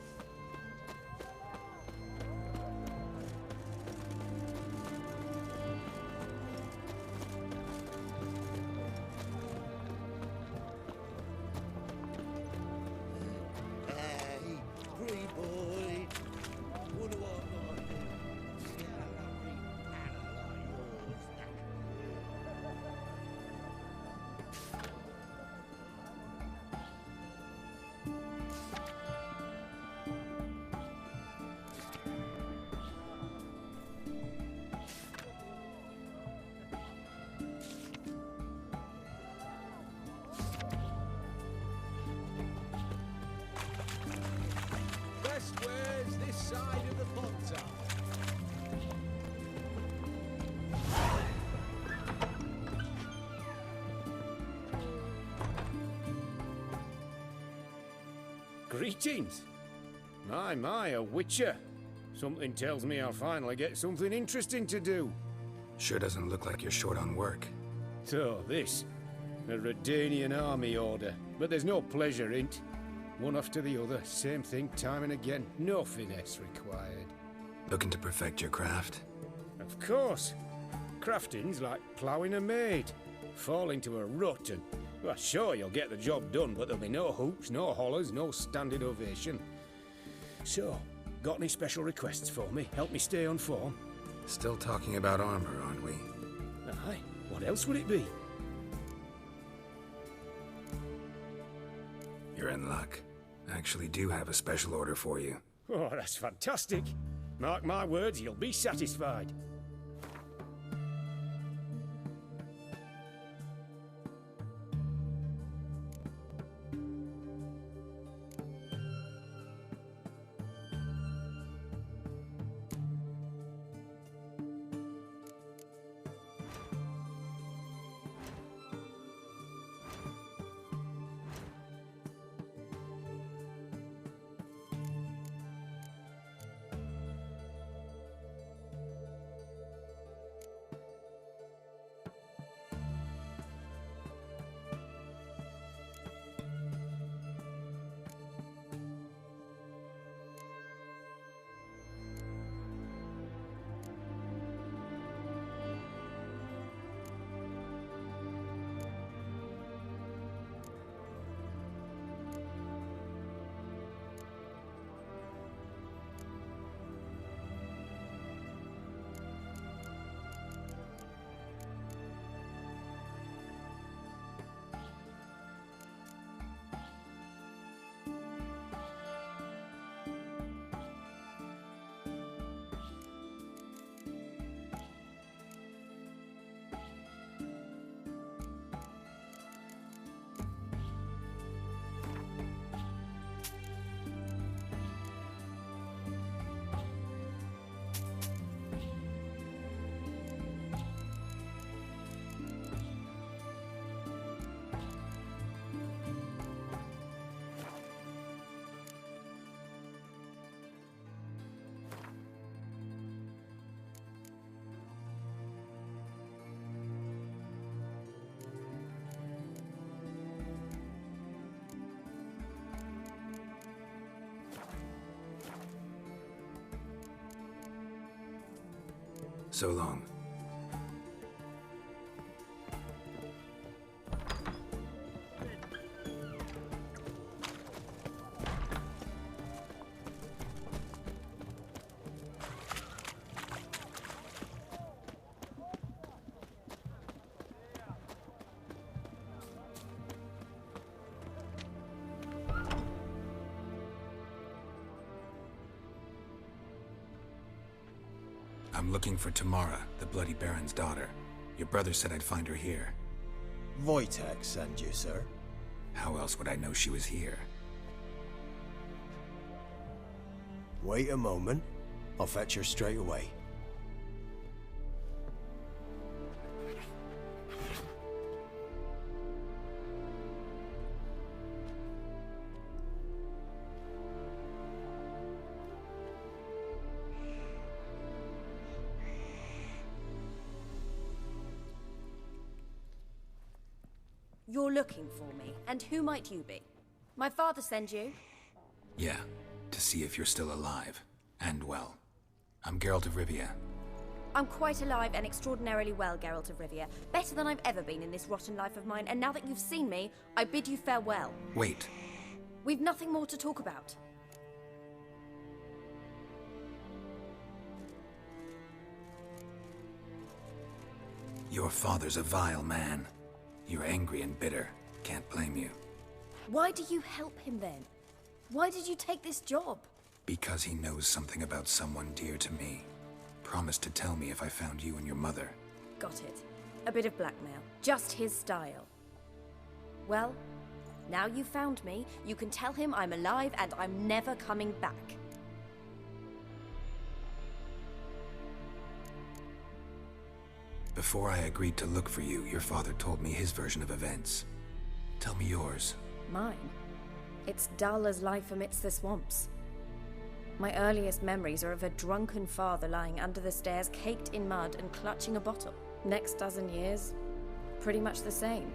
Hey, free boy. What do I got to do? Get a lovely panel like yours. Best ways this side of the potter. Greetings. My, a witcher. Something tells me I'll finally get something interesting to do. Sure doesn't look like you're short on work. So, this. A Redanian army order. But there's no pleasure in't. One after the other, same thing time and again. No finesse required. Looking to perfect your craft? Of course. Crafting's like ploughing a maid. Fall into a rut and... Well, sure, you'll get the job done, but there'll be no hoops, no hollers, no standing ovation. So, got any special requests for me? Help me stay on form? Still talking about armor, aren't we? Aye. What else would it be? You're in luck. I actually do have a special order for you. Oh, that's fantastic. Mark my words, you'll be satisfied. So long. I'm looking for Tamara, the Bloody Baron's daughter. Your brother said I'd find her here. Wojtek sent you, sir. How else would I know she was here? Wait a moment. I'll fetch her straight away. You're looking for me, and who might you be? My father sent you? Yeah, to see if you're still alive. And well. I'm Geralt of Rivia. I'm quite alive and extraordinarily well, Geralt of Rivia. Better than I've ever been in this rotten life of mine, and now that you've seen me, I bid you farewell. Wait. We've nothing more to talk about. Your father's a vile man. You're angry and bitter. Can't blame you. Why do you help him then? Why did you take this job? Because he knows something about someone dear to me. Promised to tell me if I found you and your mother. Got it. A bit of blackmail. Just his style. Well, now you've found me, you can tell him I'm alive and I'm never coming back. Before I agreed to look for you, your father told me his version of events. Tell me yours. Mine? It's dull as life amidst the swamps. My earliest memories are of a drunken father lying under the stairs, caked in mud and clutching a bottle. Next dozen years, pretty much the same.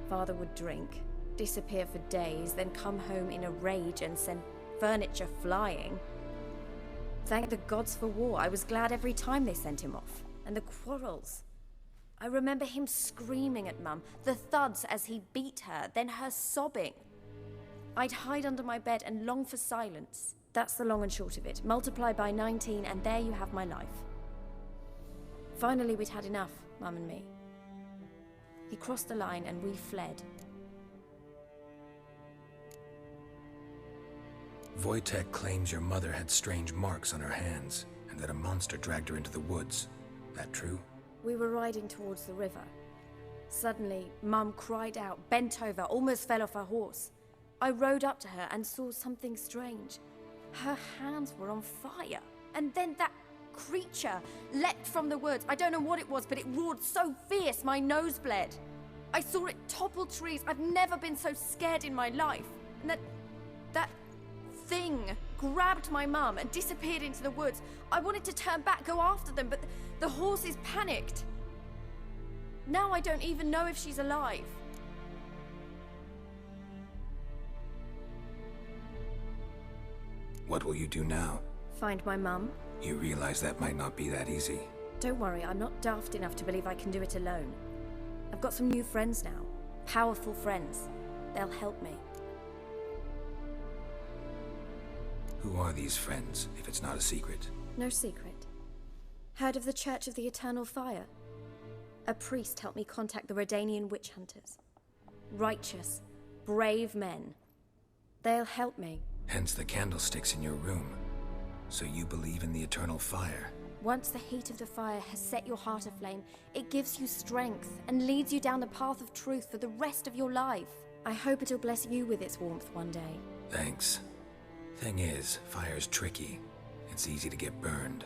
Father would drink, disappear for days, then come home in a rage and send furniture flying. Thank the gods for war. I was glad every time they sent him off. And the quarrels. I remember him screaming at Mum, the thuds as he beat her, then her sobbing. I'd hide under my bed and long for silence. That's the long and short of it. Multiply by 19 and there you have my life. Finally we'd had enough, Mum and me. He crossed the line and we fled. Wojtek claims your mother had strange marks on her hands, and that a monster dragged her into the woods. That true? We were riding towards the river. Suddenly, Mum cried out, bent over, almost fell off her horse. I rode up to her and saw something strange. Her hands were on fire. And then that creature leapt from the woods. I don't know what it was, but it roared so fierce my nose bled. I saw it topple trees. I've never been so scared in my life. And that thing grabbed my mum and disappeared into the woods. I wanted to turn back, go after them, but the horses panicked. Now I don't even know if she's alive. What will you do now? Find my mum. You realize that might not be that easy. Don't worry, I'm not daft enough to believe I can do it alone. I've got some new friends now. Powerful friends. They'll help me. Who are these friends, if it's not a secret? No secret. Heard of the Church of the Eternal Fire? A priest helped me contact the Redanian witch hunters. Righteous, brave men. They'll help me. Hence the candlesticks in your room. So you believe in the eternal fire? Once the heat of the fire has set your heart aflame, it gives you strength and leads you down the path of truth for the rest of your life. I hope it'll bless you with its warmth one day. Thanks. Thing is, fire's tricky. It's easy to get burned.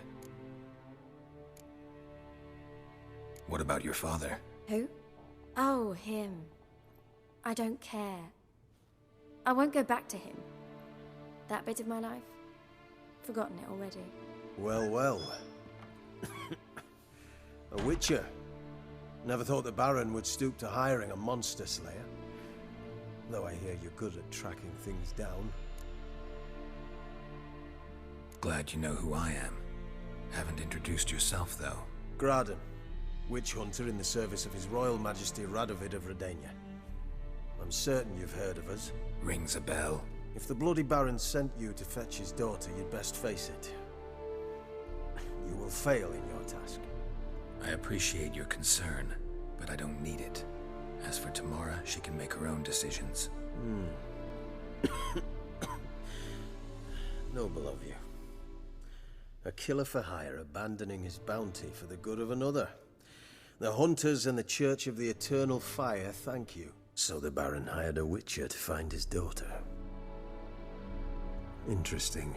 What about your father? Who? Oh, him. I don't care. I won't go back to him. That bit of my life? Forgotten it already. Well, well. A witcher. Never thought the Baron would stoop to hiring a monster slayer. Though I hear you're good at tracking things down. Glad you know who I am. Haven't introduced yourself, though. Graden, witch hunter in the service of His Royal Majesty Radovid of Redania. I'm certain you've heard of us. Rings a bell. If the Bloody Baron sent you to fetch his daughter, you'd best face it. You will fail in your task. I appreciate your concern, but I don't need it. As for Tamara, she can make her own decisions. Noble of you. A killer for hire abandoning his bounty for the good of another. The hunters and the Church of the Eternal Fire thank you. So the Baron hired a witcher to find his daughter. Interesting.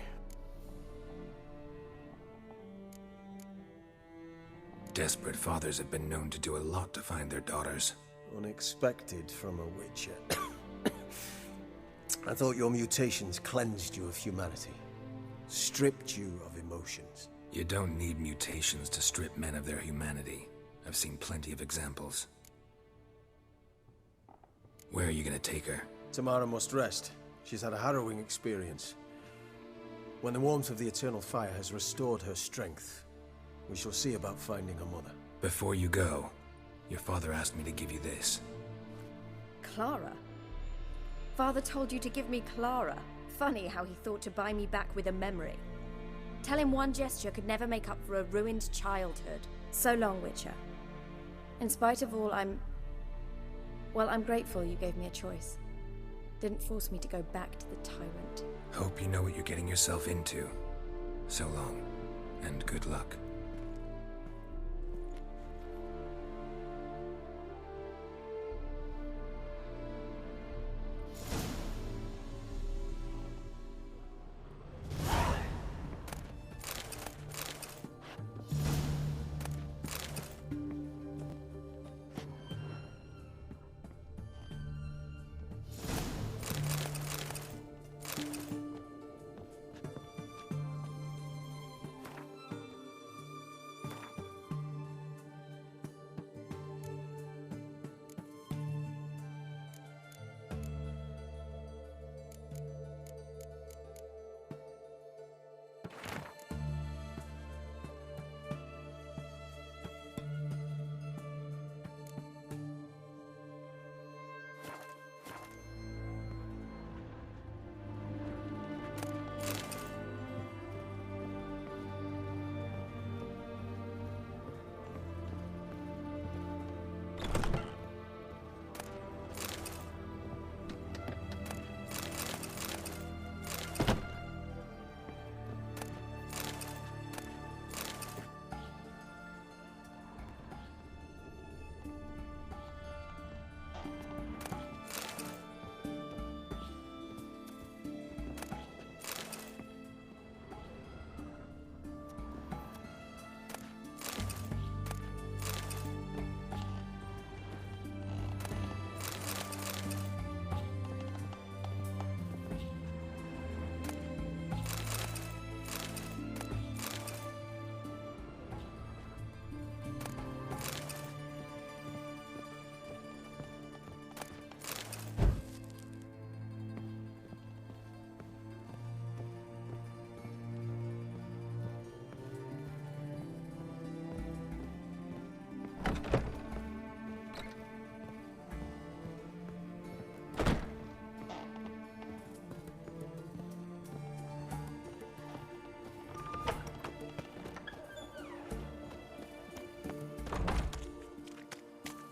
Desperate fathers have been known to do a lot to find their daughters. Unexpected from a witcher. I thought your mutations cleansed you of humanity. Stripped you of emotions. You don't need mutations to strip men of their humanity. I've seen plenty of examples. Where are you gonna take her? Tamara must rest. She's had a harrowing experience. When the warmth of the Eternal Fire has restored her strength, we shall see about finding her mother. Before you go, your father asked me to give you this. Clara? Father told you to give me Clara. Funny how he thought to buy me back with a memory. Tell him one gesture could never make up for a ruined childhood. So long, Witcher. In spite of all, I'm grateful you gave me a choice. Didn't force me to go back to the tyrant. Hope you know what you're getting yourself into. So long, and good luck.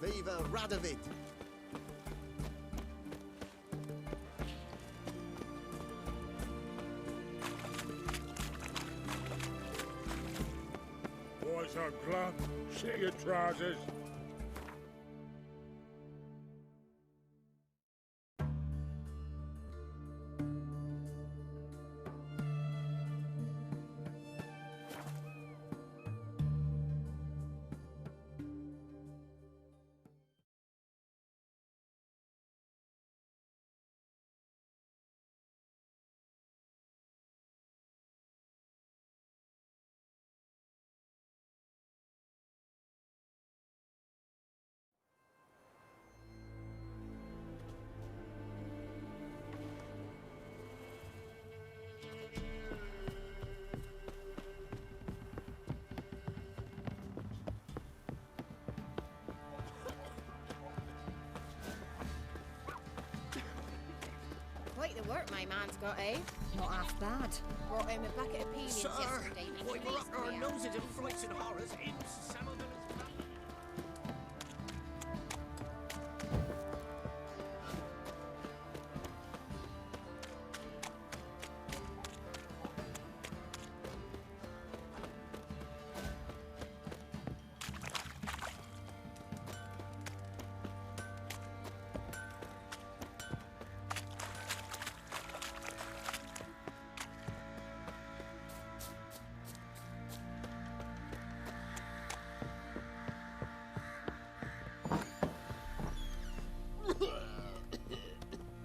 Viva Radovid! Boys are glad. Shit your trousers. work my man's got, eh? Not half bad. Brought him a bucket of peelings Sir, yesterday. The we were up feast our we had. noses in frights and horrors in some of them.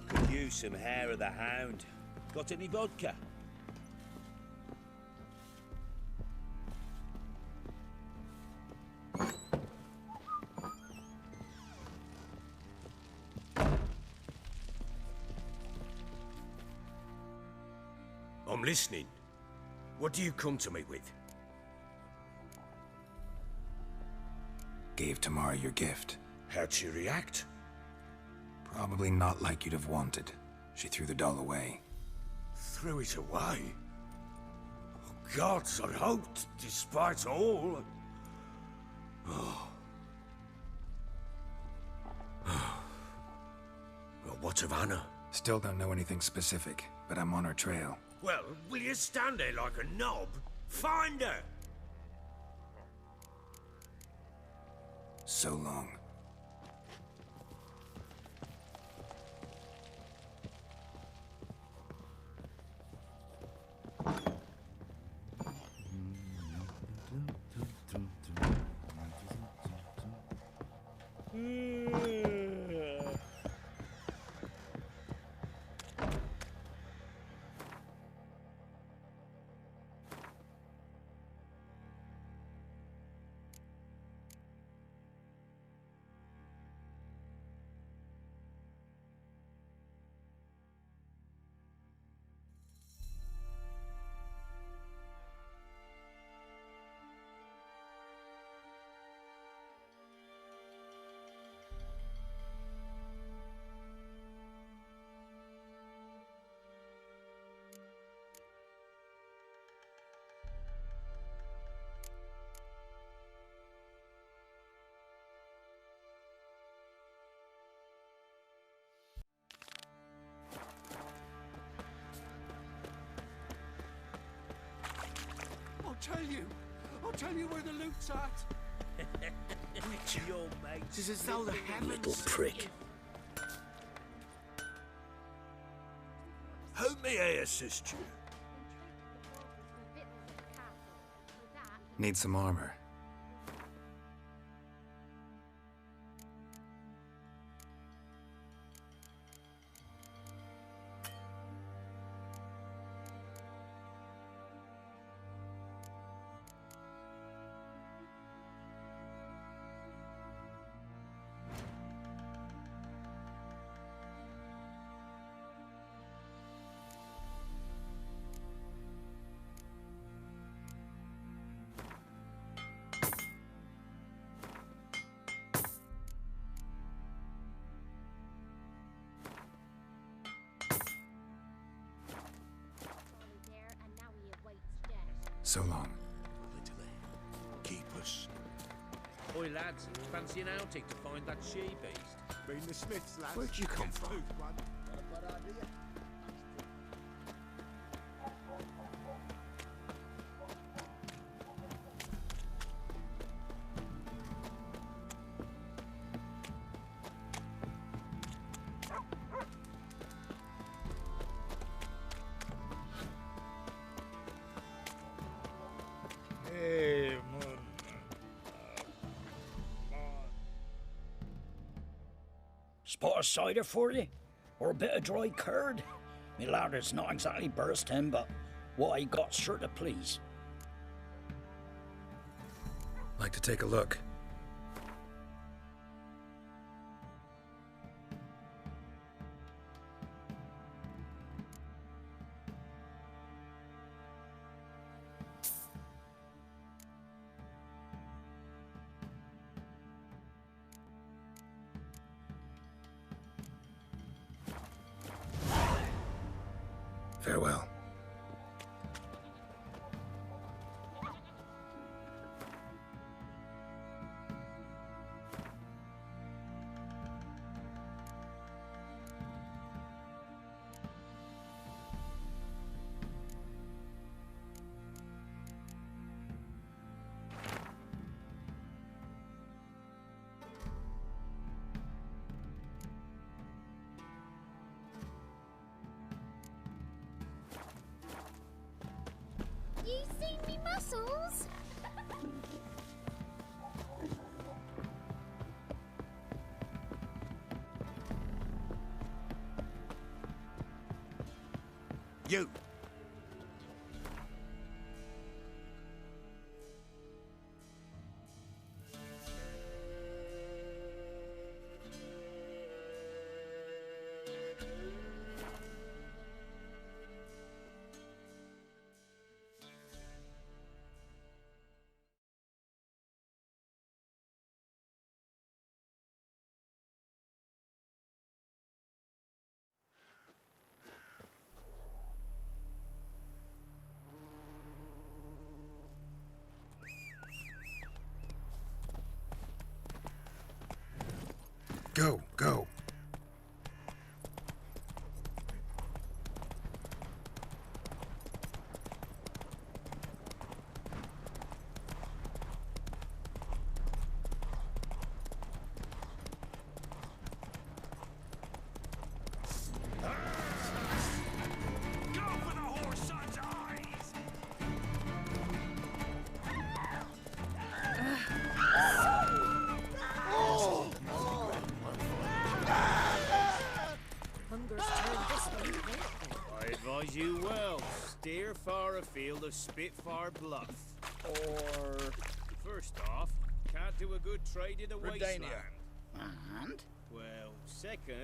Could use some hair of the hound. Got any vodka? I'm listening. What do you come to me with? Gave Tamara your gift. How'd she react? Probably not like you'd have wanted. She threw the doll away. Threw it away? Oh, gods, I hoped, despite all... Oh. Well, what of Anna? Still don't know anything specific, but I'm on her trail. Well, will you stand there like a knob? Find her! So long. I'll tell you where the loot's at. Your mate. It's as though the heavens... Little prick. How may I assist you? Need some armor. So long. Keep us. Oi, lads, fancy an outing to find that she-beast? Been the Smiths, lads. Where'd you come from? Spot of cider for you? Or a bit of dry curd? Me lad, it's not exactly bursting, but what I got's sure to please. Like to take a look. seen me muscles? You! Go, go. I advise you well. Steer far afield of Spitfire Bluff. Or... First off, can't do a good trade in the wasteland. And? Well, second...